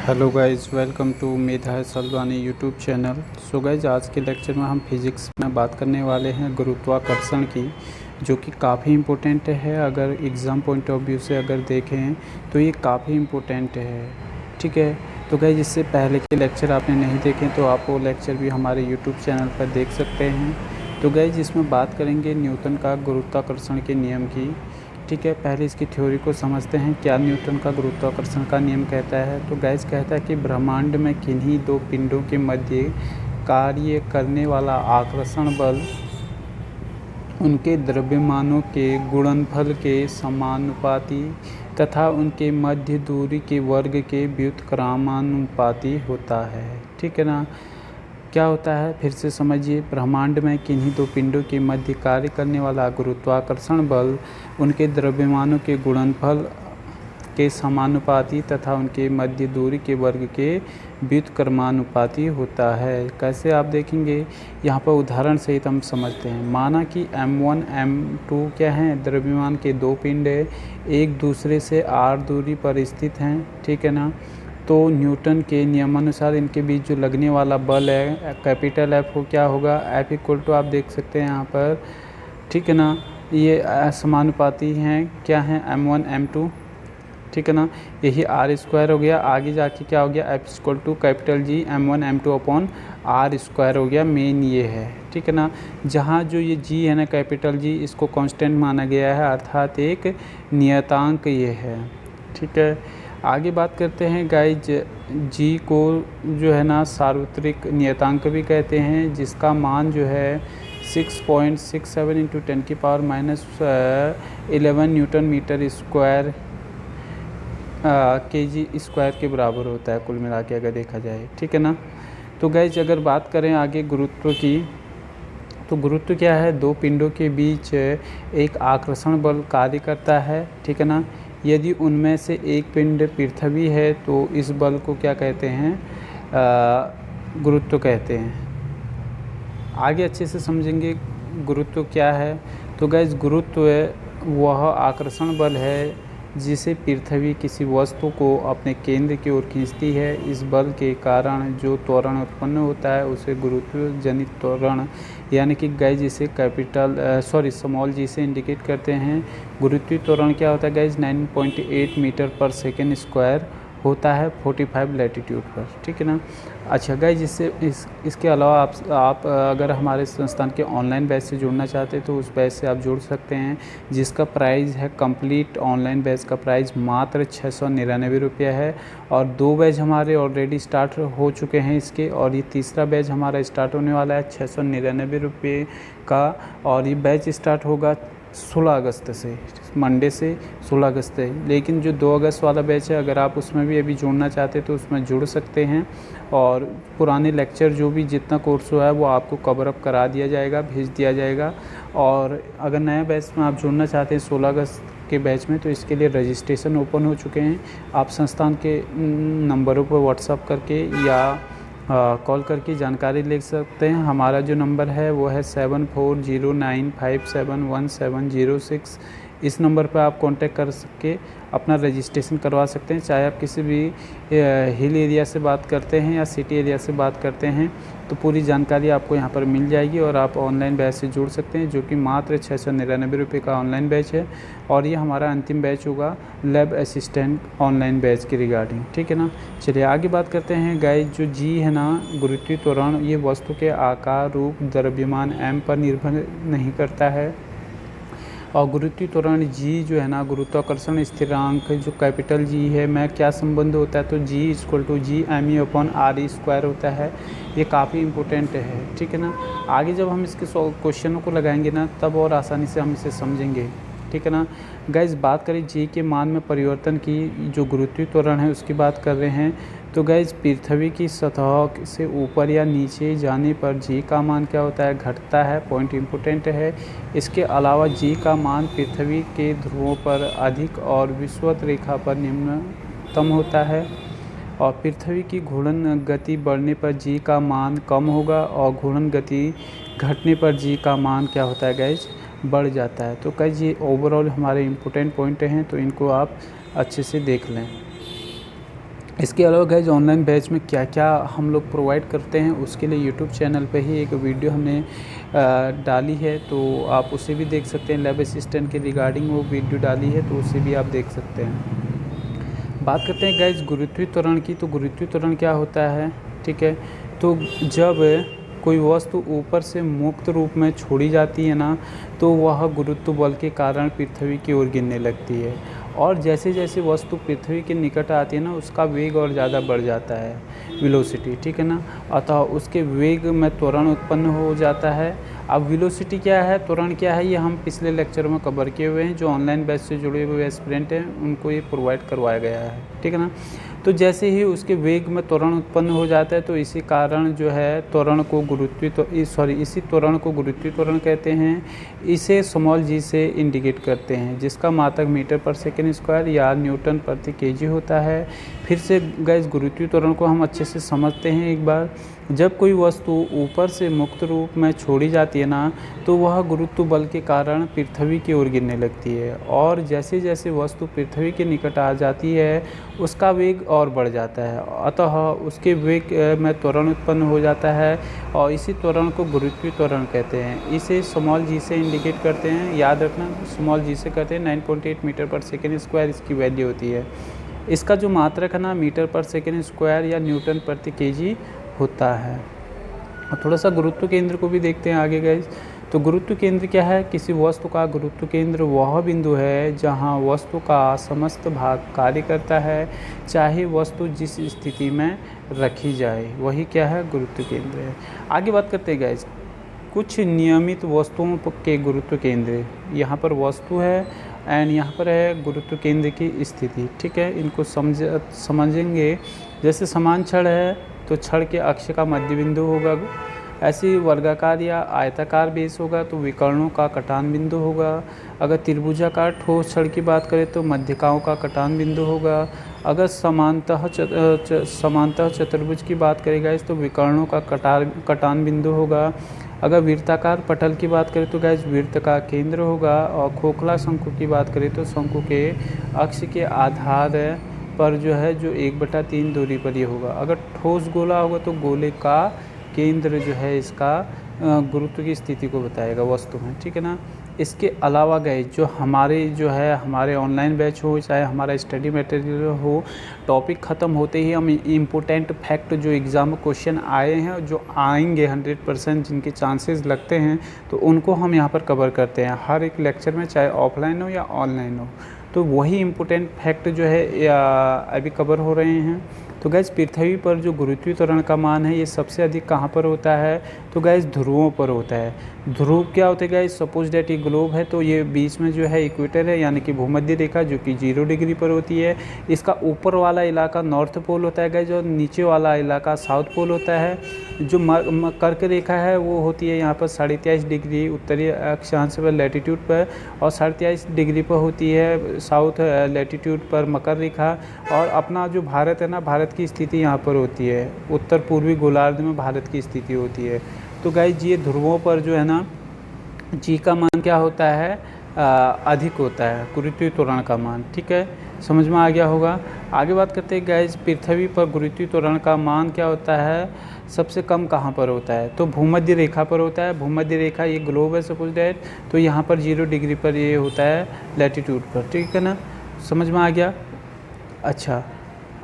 Hello guys, welcome to Medha Salwani YouTube channel. So guys, आज के lecture में हम फिज़िक्स में बात करने वाले हैं गुरुत्वाकर्षण की, जो कि काफ़ी इम्पोर्टेंट है। अगर एग्ज़ाम पॉइंट ऑफ व्यू से अगर देखें तो ये काफ़ी इम्पोर्टेंट है। ठीक है, तो गाइस इससे पहले के लेक्चर आपने नहीं देखे तो आप वो लेक्चर भी हमारे यूट्यूब चैनल पर देख सकते हैं। तो गाइस इसमें बात करेंगे न्यूटन का गुरुत्वाकर्षण के नियम की। ठीक है, पहले इसकी थ्योरी को समझते हैं। क्या न्यूटन का गुरुत्वाकर्षण का नियम कहता है? तो गैस कहता है कि ब्रह्मांड में किन्हीं दो पिंडों के मध्य कार्य करने वाला आकर्षण बल उनके द्रव्यमानों के गुणनफल के समानुपाती तथा उनके मध्य दूरी के वर्ग के व्युत्क्रमानुपाती होता है। ठीक है ना। क्या होता है फिर से समझिए। ब्रह्मांड में किन्हीं दो पिंडों के मध्य कार्य करने वाला गुरुत्वाकर्षण बल उनके द्रव्यमानों के गुणनफल के समानुपाती तथा उनके मध्य दूरी के वर्ग के व्युत्क्रमानुपाती होता है। कैसे आप देखेंगे, यहाँ पर उदाहरण सहित हम समझते हैं। माना कि m1 m2 क्या हैं, द्रव्यमान के दो पिंड है, एक दूसरे से r दूरी पर स्थित हैं। ठीक है ना। तो न्यूटन के नियमानुसार इनके बीच जो लगने वाला बल है कैपिटल F को क्या होगा, F इक्वल टू आप देख सकते हैं यहाँ पर। ठीक है ना। ये समानुपाती हैं, क्या हैं, m1 m2। ठीक है ना। यही आर स्क्वायर हो गया। आगे जाके क्या हो गया, F equal to capital G m1 m2 upon r square हो गया। मेन ये है। ठीक है ना। जहाँ जो ये G है ना, कैपिटल G, इसको कांस्टेंट माना गया है, अर्थात एक नियतांक ये है। ठीक है। आगे बात करते हैं गाइज, जी को जो है ना सार्वत्रिक नियतांक भी कहते हैं, जिसका मान जो है 6.67 into 10⁻11 newton metre square kg square के बराबर होता है कुल मिला के अगर देखा जाए। ठीक है ना। तो गाइज अगर बात करें आगे गुरुत्व की, तो गुरुत्व क्या है, दो पिंडों के बीच एक आकर्षण बल कार्य करता है। ठीक है ना। यदि उनमें से एक पिंड पृथ्वी है तो इस बल को क्या कहते हैं, गुरुत्व कहते हैं। आगे अच्छे से समझेंगे गुरुत्व क्या है। तो गैस गुरुत्व वह आकर्षण बल है जिसे पृथ्वी किसी वस्तु को अपने केंद्र की ओर खींचती है। इस बल के कारण जो त्वरण उत्पन्न होता है उसे गुरुत्व जनित त्वरण यानी कि गैस जिसे स्मॉल जी से इंडिकेट करते हैं। गुरुत्वीय त्वरण क्या होता है गैस, 9.8 मीटर पर सेकेंड स्क्वायर होता है 45 लैटिट्यूड पर। ठीक है ना। अच्छा गाइज, इसके अलावा आप अगर हमारे संस्थान के ऑनलाइन बैच से जुड़ना चाहते हैं तो उस बैच से आप जुड़ सकते हैं, जिसका प्राइस है, कंप्लीट ऑनलाइन बैच का प्राइस मात्र 699 रुपये है। और दो बैच हमारे ऑलरेडी स्टार्ट हो चुके हैं इसके, और ये तीसरा बैच हमारा स्टार्ट होने वाला है 699 रुपये का। और ये बैच स्टार्ट होगा 16 अगस्त से, मंडे से 16 अगस्त है। लेकिन जो 2 अगस्त वाला बैच है, अगर आप उसमें भी अभी जुड़ना चाहते हैं तो उसमें जुड़ सकते हैं। और पुराने लेक्चर जो भी जितना कोर्स हुआ है वो आपको कवर अप करा दिया जाएगा, भेज दिया जाएगा। और अगर नया बैच में आप जुड़ना चाहते हैं 16 अगस्त के बैच में, तो इसके लिए रजिस्ट्रेशन ओपन हो चुके हैं। आप संस्थान के नंबरों पर व्हाट्सअप करके या कॉल करके जानकारी ले सकते हैं। हमारा जो नंबर है वो है 7409571706। इस नंबर पर आप कांटेक्ट कर सके अपना रजिस्ट्रेशन करवा सकते हैं। चाहे आप किसी भी हिल एरिया से बात करते हैं या सिटी एरिया से बात करते हैं, तो पूरी जानकारी आपको यहाँ पर मिल जाएगी और आप ऑनलाइन बैच से जुड़ सकते हैं, जो कि मात्र 699 रुपये का ऑनलाइन बैच है। और ये हमारा अंतिम बैच होगा लैब असिस्टेंट ऑनलाइन बैच की रिगार्डिंग। ठीक है ना। चलिए आगे बात करते हैं गाइस, जो जी है ना, गुरुत्वीय त्वरण, ये वस्तु के आकार, रूप, द्रव्यमान m पर निर्भर नहीं करता है। और गुरुत्वीय त्वरण जी जो है ना, गुरुत्वाकर्षण स्थिरांक जो कैपिटल जी है, में क्या संबंध होता है, तो g equal to g m e upon r e square होता है। ये काफ़ी इंपॉर्टेंट है। ठीक है ना। आगे जब हम इसके क्वेश्चनों को लगाएंगे ना, तब और आसानी से हम इसे समझेंगे। ठीक है ना। गाइस बात करें जी के मान में परिवर्तन की, जो गुरुत्वीय त्वरण है उसकी बात कर रहे हैं। तो गाइस पृथ्वी की सतह से ऊपर या नीचे जाने पर जी का मान क्या होता है, घटता है। पॉइंट इम्पोर्टेंट है। इसके अलावा जी का मान पृथ्वी के ध्रुवों पर अधिक और विषुवत रेखा पर निम्नतम होता है। और पृथ्वी की घूर्णन गति बढ़ने पर जी का मान कम होगा और घूर्णन गति घटने पर जी का मान क्या होता है गाइस, बढ़ जाता है। तो गाइस ये ओवरऑल हमारे इम्पोर्टेंट पॉइंट हैं, तो इनको आप अच्छे से देख लें। इसके अलावा गाइज ऑनलाइन बैच में क्या क्या हम लोग प्रोवाइड करते हैं उसके लिए यूट्यूब चैनल पे ही एक वीडियो हमने डाली है, तो आप उसे भी देख सकते हैं। लैब असिस्टेंट के रिगार्डिंग वो वीडियो डाली है, तो उसे भी आप देख सकते हैं। बात करते हैं गाइज गुरुत्वीय त्वरण की। तो गुरुत्वीय त्वरण क्या होता है, ठीक है। तो जब कोई वस्तु ऊपर से मुक्त रूप में छोड़ी जाती है ना, तो वह गुरुत्व बल के कारण पृथ्वी की ओर गिरने लगती है, और जैसे जैसे वस्तु पृथ्वी के निकट आती है ना, उसका वेग और ज़्यादा बढ़ जाता है, वेलोसिटी, ठीक है ना। अतः उसके वेग में त्वरण उत्पन्न हो जाता है। अब वेलोसिटी क्या है, त्वरण क्या है, ये हम पिछले लेक्चर में कवर किए हुए हैं। जो ऑनलाइन बैच से जुड़े हुए एस्पिरेंट हैं उनको ये प्रोवाइड करवाया गया है, ठीक है ना। तो जैसे ही उसके वेग में त्वरण उत्पन्न हो जाता है, तो इसी कारण जो है त्वरण को इसी त्वरण को गुरुत्वीय त्वरण कहते हैं। इसे स्मॉल जी से इंडिकेट करते हैं, जिसका मात्रक मीटर पर सेकेंड स्क्वायर या न्यूटन प्रति केजी होता है। फिर से गाइस गुरुत्वीय त्वरण को हम अच्छे से समझते हैं एक बार। जब कोई वस्तु ऊपर से मुक्त रूप में छोड़ी जाती है ना, तो वह गुरुत्व बल के कारण पृथ्वी की ओर गिरने लगती है, और जैसे जैसे वस्तु पृथ्वी के निकट आ जाती है उसका वेग और बढ़ जाता है। अतः उसके वेग में त्वरण उत्पन्न हो जाता है, और इसी त्वरण को गुरुत्वीय त्वरण कहते हैं। इसे स्मॉल जी से इंडिकेट करते हैं, याद रखना स्मॉल जी से कहते हैं। 9.8 मीटर पर सेकेंड स्क्वायर इसकी वैल्यू होती है। इसका जो मात्रक है ना, मीटर पर सेकेंड स्क्वायर या न्यूटन प्रति केजी होता है। और थोड़ा सा गुरुत्व केंद्र को भी देखते हैं आगे गाइस। तो गुरुत्व केंद्र क्या है, किसी वस्तु का गुरुत्व केंद्र वह बिंदु है जहां वस्तु का समस्त भाग कार्य करता है, चाहे वस्तु जिस स्थिति में रखी जाए, वही क्या है, गुरुत्व केंद्र है। आगे बात करते हैं गाइस कुछ नियमित वस्तुओं के गुरुत्व केंद्र। यहाँ पर वस्तु है एंड यहाँ पर है गुरुत्व केंद्र की स्थिति, ठीक है। इनको समझेंगे। जैसे समान छड़ है तो छड़ के अक्ष का मध्य बिंदु होगा, ऐसी वर्गाकार या आयताकार बेस होगा तो विकर्णों का कटान बिंदु होगा। अगर त्रिभुजाकार ठोस छड़ की बात करें तो मध्यकाओं का कटान बिंदु होगा। अगर समांतः चतुर्भुज की बात करें तो विकर्णों का कटान बिंदु होगा। अगर वृत्ताकार पटल की बात करें तो गैस वृत्त का केंद्र होगा। और खोखला शंकु की बात करें तो शंकु के अक्ष के आधार पर जो है जो 1/3 दूरी पर ये होगा। अगर ठोस गोला होगा तो गोले का केंद्र जो है इसका गुरुत्व की स्थिति को बताएगा वस्तु में, ठीक है ना। इसके अलावा गए जो हमारे ऑनलाइन बैच हो, चाहे हमारा स्टडी मटेरियल हो, टॉपिक ख़त्म होते ही हम इम्पोर्टेंट फैक्ट जो एग्ज़ाम में क्वेश्चन आए हैं, जो आएंगे 100% जिनके चांसेस लगते हैं, तो उनको हम यहाँ पर कवर करते हैं हर एक लेक्चर में, चाहे ऑफलाइन हो या ऑनलाइन हो। तो वही इम्पोर्टेंट फैक्ट जो है अभी कवर हो रहे हैं। तो गैस पृथ्वी पर जो गुरुत्वीय त्वरण का मान है ये सबसे अधिक कहाँ पर होता है, तो गैस ध्रुवों पर होता है। ध्रुव क्या होते हैं गैस, सपोज डेट ये ग्लोब है तो ये बीच में जो है इक्वेटर है, यानी कि भूमध्य रेखा जो कि 0 डिग्री पर होती है। इसका ऊपर वाला इलाका नॉर्थ पोल होता है गैस, और नीचे वाला इलाका साउथ पोल होता है। जो कर्क रेखा है वो होती है यहाँ पर 23.5 डिग्री उत्तरी अक्षांश पर लैटीट्यूड पर, और 23.5 डिग्री पर होती है साउथ लैटीट्यूड पर मकर रेखा। और अपना जो भारत है ना, भारत की स्थिति यहाँ पर होती है, उत्तर पूर्वी गोलार्ध में भारत की स्थिति होती है। तो गाइस ये ध्रुवों पर जो है ना, जी का मान क्या होता है, अधिक होता है गुरुत्वीय त्वरण का मान, ठीक है, समझ में आ गया होगा। आगे बात करते हैं गाइस पृथ्वी पर गुरुत्वीय त्वरण का मान क्या होता है, सबसे कम कहाँ पर होता है, तो भूमध्य रेखा पर होता है। भूमध्य रेखा ये ग्लोब है सपोज दैट, तो यहाँ पर 0 डिग्री पर ये होता है लैटीट्यूड पर, ठीक है ना, समझ में आ गया। अच्छा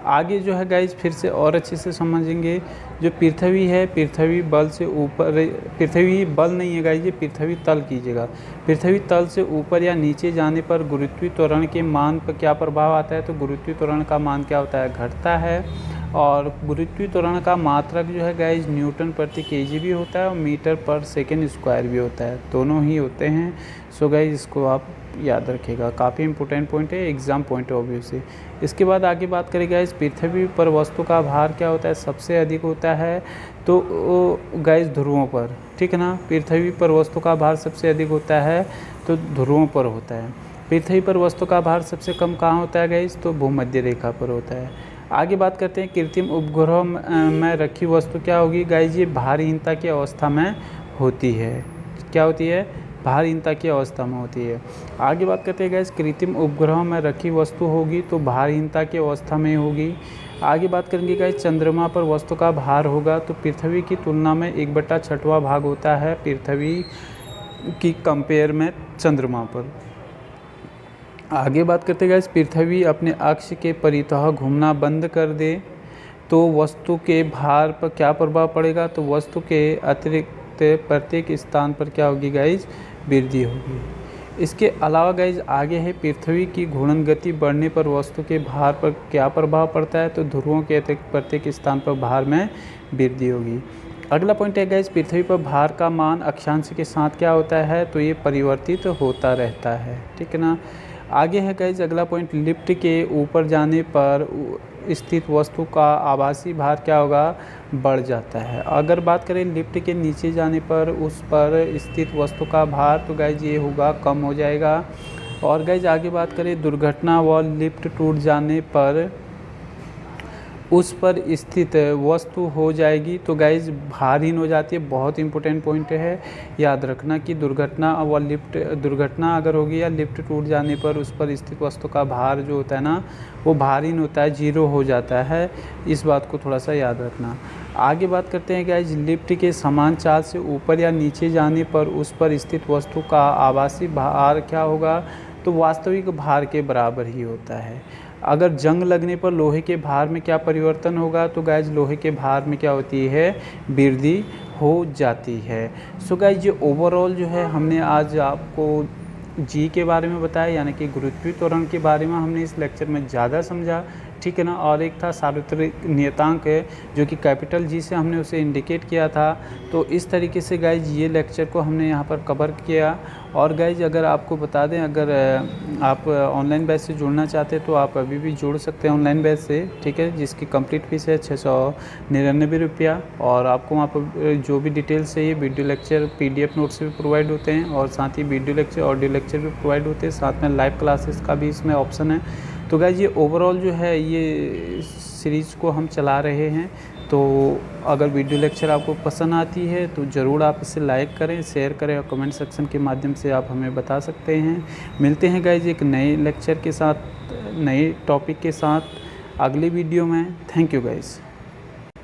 आगे जो है गाइज फिर से और अच्छे से समझेंगे। जो पृथ्वी है, पृथ्वी बल से ऊपर, पृथ्वी बल नहीं है गाइज, ये पृथ्वी तल कीजिएगा। पृथ्वी तल से ऊपर या नीचे जाने पर गुरुत्वीय त्वरण के मान पर क्या प्रभाव आता है, तो गुरुत्वीय त्वरण का मान क्या होता है, घटता है। और गुरुत्वीय त्वरण का मात्रक जो है गाइज न्यूटन प्रति केजी भी होता है और मीटर पर सेकेंड स्क्वायर भी होता है, दोनों ही होते हैं। सो गाइज इसको आप याद रखिएगा, काफ़ी इंपॉर्टेंट पॉइंट है एग्जाम पॉइंट ऑफ व्यू से। इसके बाद आगे बात करें गाइज पृथ्वी पर वस्तु का भार क्या होता है, सबसे अधिक होता है तो गाइज ध्रुवों पर, ठीक है ना। पृथ्वी पर वस्तु का भार सबसे अधिक होता है तो ध्रुवों पर होता है। पृथ्वी पर वस्तु का भार सबसे कम कहाँ होता है गाइज, तो भूमध्य रेखा पर होता है। आगे बात करते हैं कृत्रिम उपग्रह में रखी वस्तु क्या होगी गाइज, ये भारहीनता की अवस्था में होती है। क्या होती है, भारहीनता की अवस्था में होती है। आगे बात करते हैं गैस कृत्रिम उपग्रह में रखी वस्तु होगी तो भारहीनता की अवस्था में होगी। आगे बात करेंगे गाइस, चंद्रमा पर वस्तु का भार होगा तो पृथ्वी की तुलना में 1/6वां भाग होता है पृथ्वी की कंपेयर में चंद्रमा पर। आगे बात करते हैं गाइस, पृथ्वी अपने अक्ष के परितः घूमना बंद कर दे तो वस्तु के भार पर क्या प्रभाव पड़ेगा, तो वस्तु के अतिरिक्त प्रत्येक स्थान पर क्या होगी गाइस, वृद्धि होगी। इसके अलावा गाइज आगे है, पृथ्वी की घूर्णन गति बढ़ने पर वस्तु के भार पर क्या प्रभाव पड़ता है, तो ध्रुवों के प्रत्येक स्थान पर भार में वृद्धि होगी। अगला पॉइंट है गाइज, पृथ्वी पर भार का मान अक्षांश के साथ क्या होता है, तो ये परिवर्तित होता रहता है, ठीक है ना। आगे है गाइज अगला पॉइंट, लिफ्ट के ऊपर जाने पर स्थित वस्तु का आभासी भार क्या होगा, बढ़ जाता है। अगर बात करें लिफ्ट के नीचे जाने पर उस पर स्थित वस्तु का भार, तो गाइज ये होगा, कम हो जाएगा। और गाइज आगे बात करें दुर्घटना व लिफ्ट टूट जाने पर उस पर स्थित वस्तु हो जाएगी तो गाइज भारहीन हो जाती है। बहुत इंपॉर्टेंट पॉइंट है, याद रखना कि दुर्घटना अगर होगी या लिफ्ट टूट जाने पर उस पर स्थित वस्तु का भार जो होता है ना, वो भारहीन होता है, जीरो हो जाता है। इस बात को थोड़ा सा याद रखना। आगे बात करते हैं गाइज, लिफ्ट के समान चाल से ऊपर या नीचे जाने पर उस पर स्थित वस्तु का आभासी भार क्या होगा, तो वास्तविक भार के बराबर ही होता है। अगर जंग लगने पर लोहे के भार में क्या परिवर्तन होगा, तो गाइज लोहे के भार में क्या होती है, वृद्धि हो जाती है। सो गाइज ये ओवरऑल जो है हमने आज आपको जी के बारे में बताया, यानी कि गुरुत्वीय त्वरण के बारे में हमने इस लेक्चर में ज़्यादा समझा, ठीक है ना। और एक था सार्वत्रिक नियतांक है जो कि कैपिटल जी से हमने उसे इंडिकेट किया था। तो इस तरीके से गाइज ये लेक्चर को हमने यहाँ पर कवर किया। और गाइज अगर आपको बता दें, अगर आप ऑनलाइन बैच से जुड़ना चाहते हैं तो आप अभी भी जुड़ सकते हैं ऑनलाइन बैच से, ठीक है, जिसकी कंप्लीट फीस है 699 रुपया। और आपको वहाँ पर जो भी डिटेल्स चाहिए, वीडियो लेक्चर PDF नोट्स भी प्रोवाइड होते हैं और साथ ही वीडियो लेक्चर ऑडियो लेक्चर भी प्रोवाइड होते हैं, साथ में लाइव क्लासेस का भी इसमें ऑप्शन है। तो गाइज ये ओवरऑल जो है ये सीरीज़ को हम चला रहे हैं। तो अगर वीडियो लेक्चर आपको पसंद आती है तो ज़रूर आप इसे लाइक करें, शेयर करें और कमेंट सेक्शन के माध्यम से आप हमें बता सकते हैं। मिलते हैं गाइज एक नए लेक्चर के साथ, नए टॉपिक के साथ अगली वीडियो में। Thank you guys.